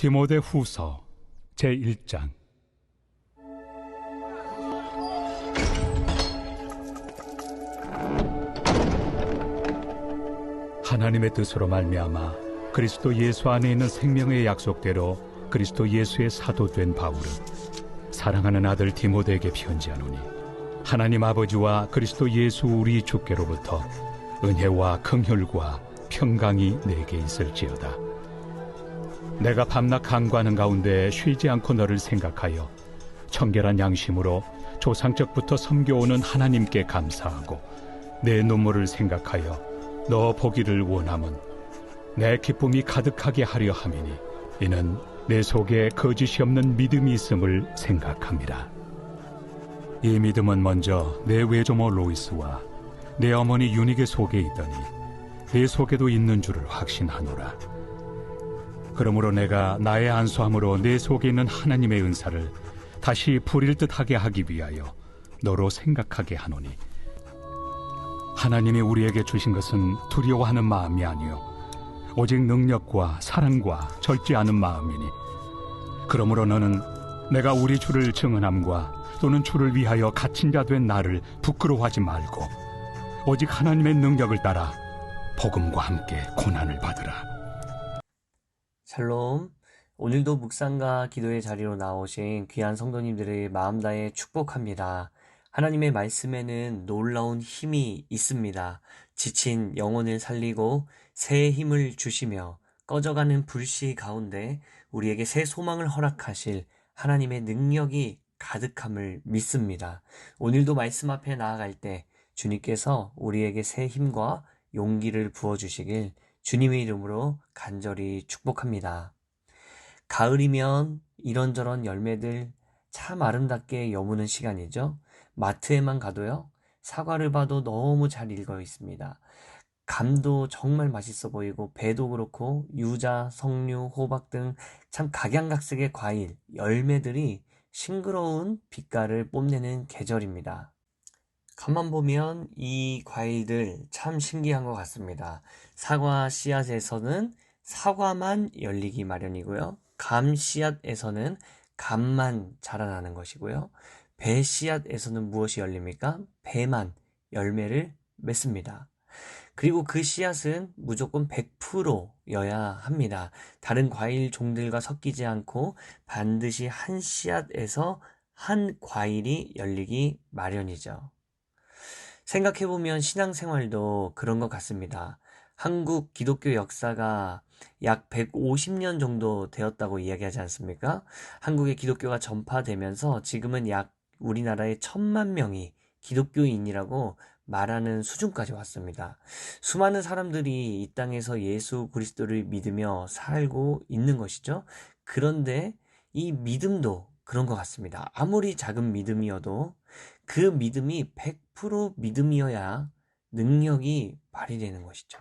디모데 후서 제1장. 하나님의 뜻으로 말미암아 그리스도 예수 안에 있는 생명의 약속대로 그리스도 예수의 사도된 바울은 사랑하는 아들 디모데에게 편지하노니, 하나님 아버지와 그리스도 예수 우리 주께로부터 은혜와 긍휼과 평강이 내게 있을지어다. 내가 밤낮 간구하는 가운데 쉬지 않고 너를 생각하여 청결한 양심으로 조상적부터 섬겨오는 하나님께 감사하고, 내 눈물을 생각하여 너 보기를 원함은 내 기쁨이 가득하게 하려 함이니, 이는 내 속에 거짓이 없는 믿음이 있음을 생각합니다. 이 믿음은 먼저 내 외조모 로이스와 내 어머니 유니게 속에 있더니 내 속에도 있는 줄을 확신하노라. 그러므로 내가 나의 안수함으로 내 속에 있는 하나님의 은사를 다시 부릴 듯하게 하기 위하여 너로 생각하게 하노니, 하나님이 우리에게 주신 것은 두려워하는 마음이 아니요 오직 능력과 사랑과 절제 않은 마음이니, 그러므로 너는 내가 우리 주를 증언함과 또는 주를 위하여 갇힌 자 된 나를 부끄러워하지 말고 오직 하나님의 능력을 따라 복음과 함께 고난을 받으라. 샬롬. 오늘도 묵상과 기도의 자리로 나오신 귀한 성도님들의 마음 다해 축복합니다. 하나님의 말씀에는 놀라운 힘이 있습니다. 지친 영혼을 살리고 새 힘을 주시며 꺼져가는 불씨 가운데 우리에게 새 소망을 허락하실 하나님의 능력이 가득함을 믿습니다. 오늘도 말씀 앞에 나아갈 때 주님께서 우리에게 새 힘과 용기를 부어주시길 주님의 이름으로 간절히 축복합니다. 가을이면 이런저런 열매들 참 아름답게 여무는 시간이죠. 마트에만 가도요, 사과를 봐도 너무 잘 익어 있습니다. 감도 정말 맛있어 보이고, 배도 그렇고 유자, 석류, 호박 등 참 각양각색의 과일, 열매들이 싱그러운 빛깔을 뽐내는 계절입니다. 가만 보면 이 과일들 참 신기한 것 같습니다. 사과 씨앗에서는 사과만 열리기 마련이고요, 감 씨앗에서는 감만 자라나는 것이고요, 배 씨앗에서는 무엇이 열립니까? 배만 열매를 맺습니다. 그리고 그 씨앗은 무조건 100%여야 합니다. 다른 과일 종들과 섞이지 않고 반드시 한 씨앗에서 한 과일이 열리기 마련이죠. 생각해보면 신앙생활도 그런 것 같습니다. 한국 기독교 역사가 약 150년 정도 되었다고 이야기하지 않습니까? 한국의 기독교가 전파되면서 지금은 약 우리나라의 1,000만 명이 기독교인이라고 말하는 수준까지 왔습니다. 수많은 사람들이 이 땅에서 예수 그리스도를 믿으며 살고 있는 것이죠. 그런데 이 믿음도 그런 것 같습니다. 아무리 작은 믿음이어도 그 믿음이 100% 믿음이어야 능력이 발휘되는 것이죠.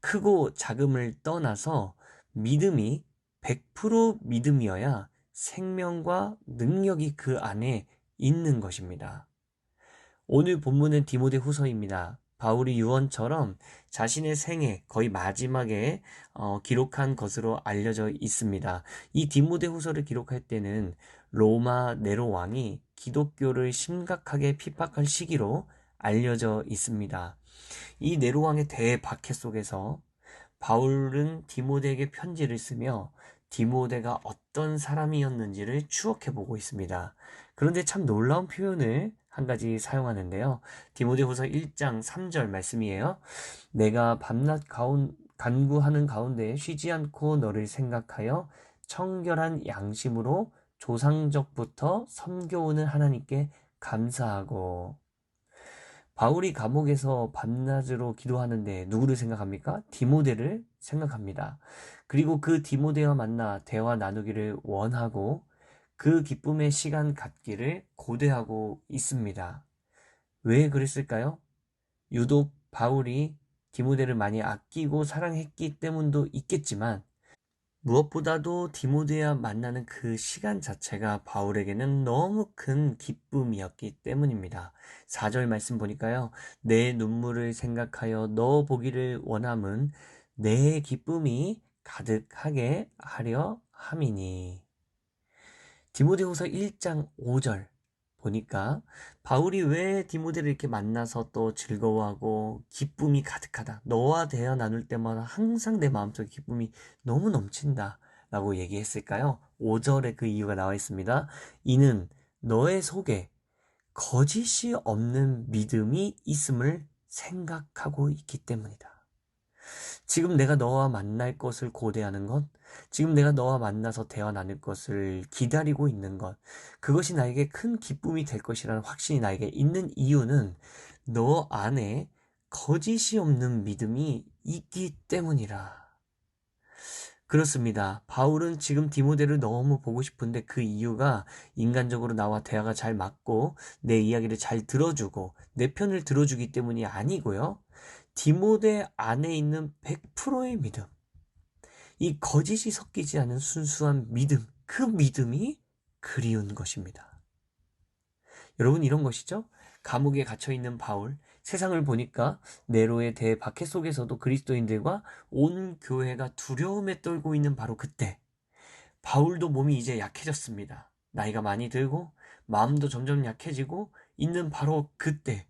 크고 작음을 떠나서 믿음이 100% 믿음이어야 생명과 능력이 그 안에 있는 것입니다. 오늘 본문은 디모데 후서입니다. 바울이 유언처럼 자신의 생애 거의 마지막에 기록한 것으로 알려져 있습니다. 이 디모데 후서를 기록할 때는 로마 네로 왕이 기독교를 심각하게 핍박할 시기로 알려져 있습니다. 이 네로 왕의 대박해 속에서 바울은 디모데에게 편지를 쓰며 디모데가 어떤 사람이었는지를 추억해보고 있습니다. 그런데 참 놀라운 표현을 한 가지 사용하는데요. 디모데후서 1장 3절 말씀이에요. 내가 밤낮 간구하는 가운데 쉬지 않고 너를 생각하여 청결한 양심으로 조상적부터 섬겨오는 하나님께 감사하고. 바울이 감옥에서 밤낮으로 기도하는데 누구를 생각합니까? 디모데를 생각합니다. 그리고 그 디모데와 만나 대화 나누기를 원하고 그 기쁨의 시간 갖기를 고대하고 있습니다. 왜 그랬을까요? 유독 바울이 디모데를 많이 아끼고 사랑했기 때문도 있겠지만, 무엇보다도 디모데와 만나는 그 시간 자체가 바울에게는 너무 큰 기쁨이었기 때문입니다. 4절 말씀 보니까요, 내 눈물을 생각하여 너 보기를 원함은 내 기쁨이 가득하게 하려 함이니. 디모데후서 1장 5절 보니까 바울이 왜 디모데를 이렇게 만나서 또 즐거워하고 기쁨이 가득하다. 너와 대화 나눌 때마다 항상 내 마음속에 기쁨이 너무 넘친다. 라고 얘기했을까요? 5절에 그 이유가 나와 있습니다. 이는 너의 속에 거짓이 없는 믿음이 있음을 생각하고 있기 때문이다. 지금 내가 너와 만날 것을 고대하는 것, 지금 내가 너와 만나서 대화 나눌 것을 기다리고 있는 것, 그것이 나에게 큰 기쁨이 될 것이라는 확신이 나에게 있는 이유는 너 안에 거짓이 없는 믿음이 있기 때문이라. 그렇습니다. 바울은 지금 디모데를 너무 보고 싶은데 그 이유가 인간적으로 나와 대화가 잘 맞고 내 이야기를 잘 들어주고 내 편을 들어주기 때문이 아니고요. 디모데 안에 있는 100%의 믿음, 이 거짓이 섞이지 않은 순수한 믿음, 그 믿음이 그리운 것입니다. 여러분, 이런 것이죠. 감옥에 갇혀있는 바울, 세상을 보니까 네로의 대박해 속에서도 그리스도인들과 온 교회가 두려움에 떨고 있는 바로 그때 바울도 몸이 이제 약해졌습니다. 나이가 많이 들고 마음도 점점 약해지고 있는 바로 그때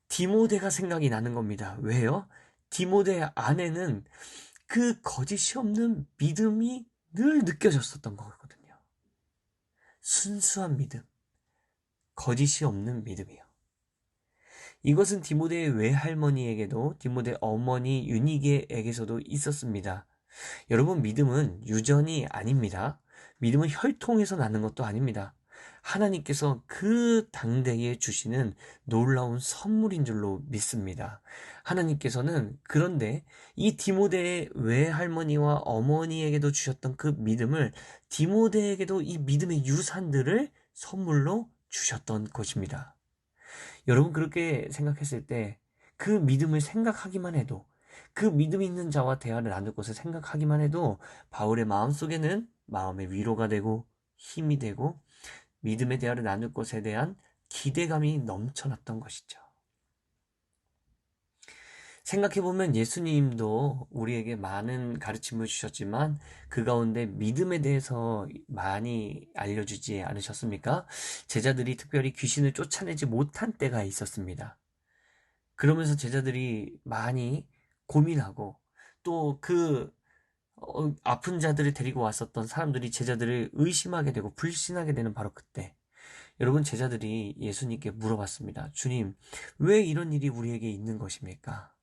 디모데가 생각이 나는 겁니다. 왜요? 디모데 안에는 그 거짓이 없는 믿음이 늘 느껴졌었던 거거든요. 순수한 믿음, 거짓이 없는 믿음이요. 이것은 디모데의 외할머니에게도 디모데 어머니 유니게에게서도 있었습니다. 여러분, 믿음은 유전이 아닙니다. 믿음은 혈통에서 나는 것도 아닙니다. 하나님께서 그 당대에 주시는 놀라운 선물인 줄로 믿습니다. 하나님께서는 그런데 이 디모데의 외할머니와 어머니에게도 주셨던 그 믿음을 디모데에게도 이 믿음의 유산들을 선물로 주셨던 것입니다. 여러분, 그렇게 생각했을 때 그 믿음을 생각하기만 해도, 그 믿음 있는 자와 대화를 나눌 것을 생각하기만 해도 바울의 마음속에는 마음의 위로가 되고 힘이 되고 믿음의 대화를 나눌 것에 대한 기대감이 넘쳐났던 것이죠. 생각해보면 예수님도 우리에게 많은 가르침을 주셨지만 그 가운데 믿음에 대해서 많이 알려주지 않으셨습니까? 제자들이 특별히 귀신을 쫓아내지 못한 때가 있었습니다. 그러면서 제자들이 많이 고민하고 또 아픈 자들을 데리고 왔었던 사람들이 제자들을 의심하게 되고 불신하게 되는 바로 그때 여러분, 제자들이 예수님께 물어봤습니다. 주님, 왜 이런 일이 우리에게 있는 것입니까?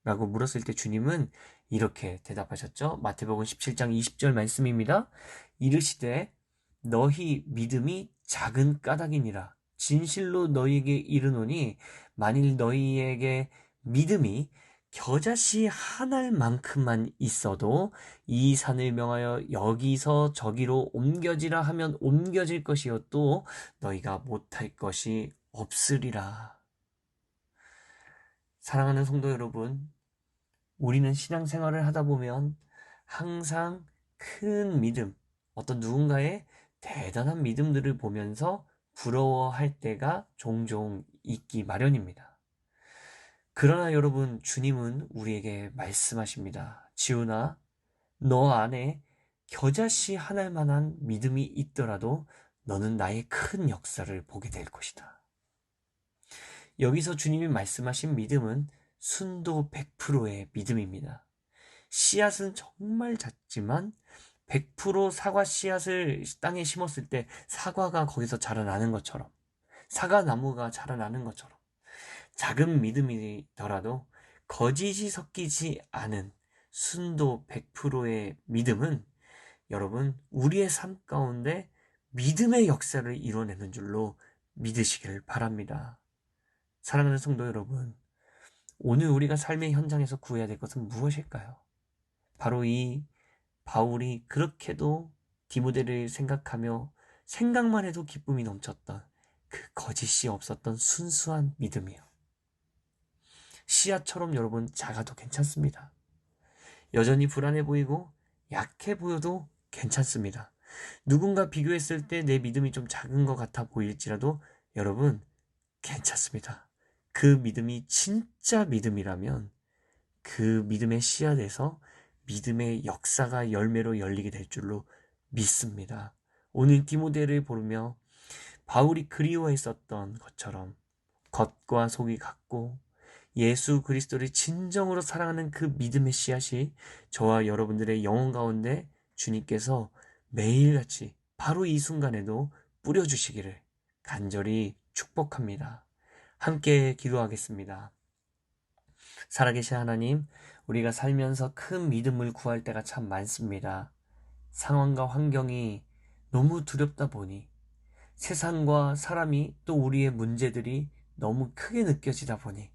라고 물었을 때 주님은 이렇게 대답하셨죠. 마태복음 17장 20절 말씀입니다. 이르시되 너희 믿음이 작은 까닭이니라. 진실로 너희에게 이르노니 만일 너희에게 믿음이 겨자씨 한 알만큼만 있어도 이 산을 명하여 여기서 저기로 옮겨지라 하면 옮겨질 것이요 또 너희가 못할 것이 없으리라. 사랑하는 성도 여러분, 우리는 신앙생활을 하다 보면 항상 큰 믿음, 어떤 누군가의 대단한 믿음들을 보면서 부러워할 때가 종종 있기 마련입니다. 그러나 여러분, 주님은 우리에게 말씀하십니다. 지훈아, 너 안에 겨자씨 하나만한 믿음이 있더라도 너는 나의 큰 역사를 보게 될 것이다. 여기서 주님이 말씀하신 믿음은 순도 100%의 믿음입니다. 씨앗은 정말 작지만 100% 사과 씨앗을 땅에 심었을 때 사과가 거기서 자라나는 것처럼, 사과나무가 자라나는 것처럼 작은 믿음이더라도 거짓이 섞이지 않은 순도 100%의 믿음은 여러분, 우리의 삶 가운데 믿음의 역사를 이뤄내는 줄로 믿으시길 바랍니다. 사랑하는 성도 여러분, 오늘 우리가 삶의 현장에서 구해야 될 것은 무엇일까요? 바로 이 바울이 그렇게도 디모데를 생각하며 생각만 해도 기쁨이 넘쳤던 그 거짓이 없었던 순수한 믿음이요. 씨앗처럼 여러분 작아도 괜찮습니다. 여전히 불안해 보이고 약해 보여도 괜찮습니다. 누군가 비교했을 때 내 믿음이 좀 작은 것 같아 보일지라도 여러분 괜찮습니다. 그 믿음이 진짜 믿음이라면 그 믿음의 씨앗에서 믿음의 역사가 열매로 열리게 될 줄로 믿습니다. 오늘 디모데를 보며 바울이 그리워했었던 것처럼 겉과 속이 같고 예수 그리스도를 진정으로 사랑하는 그 믿음의 씨앗이 저와 여러분들의 영혼 가운데 주님께서 매일같이 바로 이 순간에도 뿌려주시기를 간절히 축복합니다. 함께 기도하겠습니다. 살아계신 하나님, 우리가 살면서 큰 믿음을 구할 때가 참 많습니다. 상황과 환경이 너무 두렵다 보니 세상과 사람이 또 우리의 문제들이 너무 크게 느껴지다 보니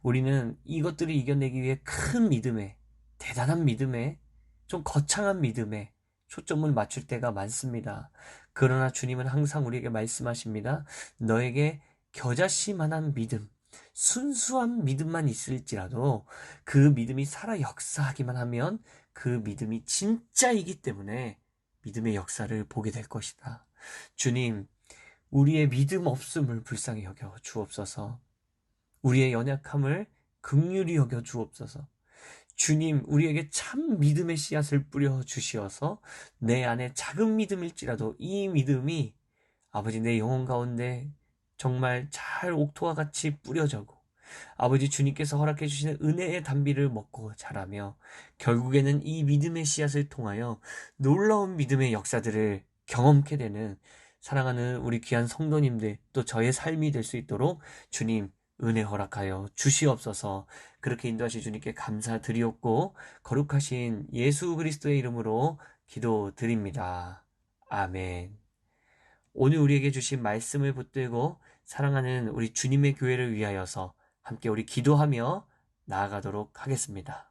우리는 이것들을 이겨내기 위해 큰 믿음에, 대단한 믿음에, 좀 거창한 믿음에 초점을 맞출 때가 많습니다. 그러나 주님은 항상 우리에게 말씀하십니다. 너에게 겨자씨만한 믿음, 순수한 믿음만 있을지라도 그 믿음이 살아 역사하기만 하면 그 믿음이 진짜이기 때문에 믿음의 역사를 보게 될 것이다. 주님, 우리의 믿음 없음을 불쌍히 여겨 주옵소서. 우리의 연약함을 긍휼히 여겨 주옵소서. 주님, 우리에게 참 믿음의 씨앗을 뿌려 주시어서 내 안에 작은 믿음일지라도 이 믿음이 아버지 내 영혼 가운데 정말 잘 옥토와 같이 뿌려져고 아버지 주님께서 허락해 주시는 은혜의 단비를 먹고 자라며 결국에는 이 믿음의 씨앗을 통하여 놀라운 믿음의 역사들을 경험케 되는 사랑하는 우리 귀한 성도님들 또 저의 삶이 될 수 있도록 주님 은혜 허락하여 주시옵소서. 그렇게 인도하신 주님께 감사드리옵고 거룩하신 예수 그리스도의 이름으로 기도드립니다. 아멘. 오늘 우리에게 주신 말씀을 붙들고 사랑하는 우리 주님의 교회를 위하여서 함께 우리 기도하며 나아가도록 하겠습니다.